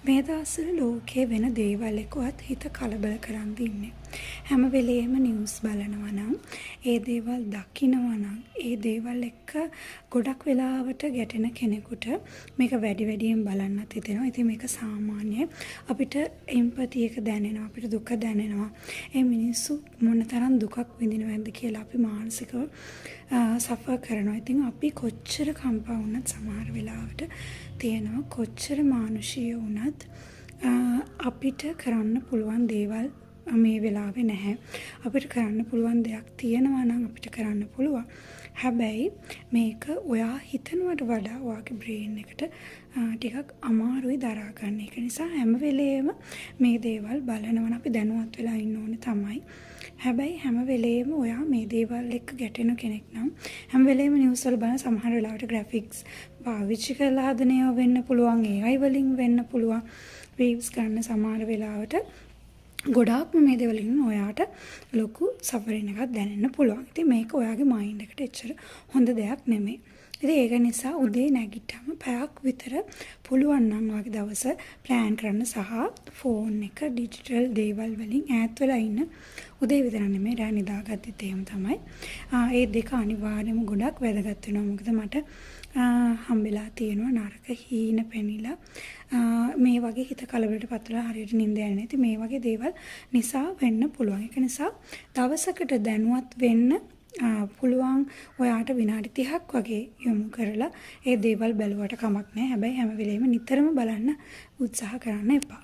මේ දවස්වල ලෝකයේ වෙන දේවල් එක්කවත් හිත කලබල කරන් ඉන්නේ. හැම වෙලේම නිවුස් බලනවා නම්, ඒ දේවල් දකිනවා නම්, ඒ දේවල් එක්ක ගොඩක් වෙලාවට ගැටෙන කෙනෙකුට මේක වැඩි වැඩියෙන් බලන්නත් හිතෙනවා. ඉතින් මේක සාමාන්‍යයි. අපිට එම්පති එක දැනෙනවා, අපිට දුක දැනෙනවා. ඒ මිනිස්සු මොනතරම් දුකක් විඳිනවද කියලා අපි මානසිකව සෆර් කරනවා. ඉතින් අපි කොච්චර කම්පා වුණත් සමහර වෙලාවට තියෙනවා කොච්චර මානුෂීය වුණත් අපිට කරන්න පුළුවන් දේවල් මේ වෙලාවේ නැහැ. අපිට කරන්න පුළුවන් දෙයක් තියෙනවා නම් අපිට කරන්න පුළුවන්. හැබැයි මේක ඔයා හිතනවට වඩා ඔයාගේ බ්‍රේන් එකට ටිකක් අමාරුයි දරා ගන්න. ඒක නිසා හැම වෙලේම මේ දේවල් බලනවා අපි දැනුවත් වෙලා ඉන්න ඕනේ තමයි. හැබැයි හැම වෙලේම ඔයා මේ දේවල් එක්ක ගැටෙන කෙනෙක් නම් හැම වෙලේම නිවුස් වල බලන සමහර වෙලාවට ග්‍රැෆික්ස් පාවිච්චි කරලා හදන ඒවා වෙන්න පුළුවන්, AI වලින් වෙන්න පුළුවන්. වේව්ස් ගන්න සමහර වෙලාවට ගොඩාක්ම මේ දේවල් ඉන්න ඔයාට ලොකු සෆරින් එකක් දැනෙන්න පුළුවන්. ඉතින් මේක ඔයාගේ මයින්ඩ් එකට එච්චර හොඳ දෙයක් නෙමෙයි. ඉතින් ඒක නිසා උදේ නැගිට්ටම පැයක් විතර පුළුවන් නම් ඔයාගේ දවස ප්ලෑන් කරන්න සහ ෆෝන් එක ඩිජිටල් දේවල් වලින් ඈත් වෙලා ඉන්න. උදේ විතර නෙමෙයි රෑ නිදාගත්තත් එහෙම තමයි. ඒ දෙක අනිවාර්යයෙන්ම ගොඩක් වැදගත් වෙනවා. මොකද මට හම්බෙලා තියෙනවා නරක හීන පෙනිලා මේ වගේ හිත කලබලට පත් වෙලා හරියට නිින්ද යන්නේ නැති මේ වගේ දේවල් නිසා වෙන්න පුළුවන්. ඒක නිසා දවසකට දැනුවත් වෙන්න පුළුවන් ඔයාට විනාඩි 30ක් වගේ යොමු කරලා ඒ දේවල් බැලුවට කමක් නැහැ. හැබැයි හැම වෙලෙම නිතරම බලන්න උත්සාහ කරන්න එපා.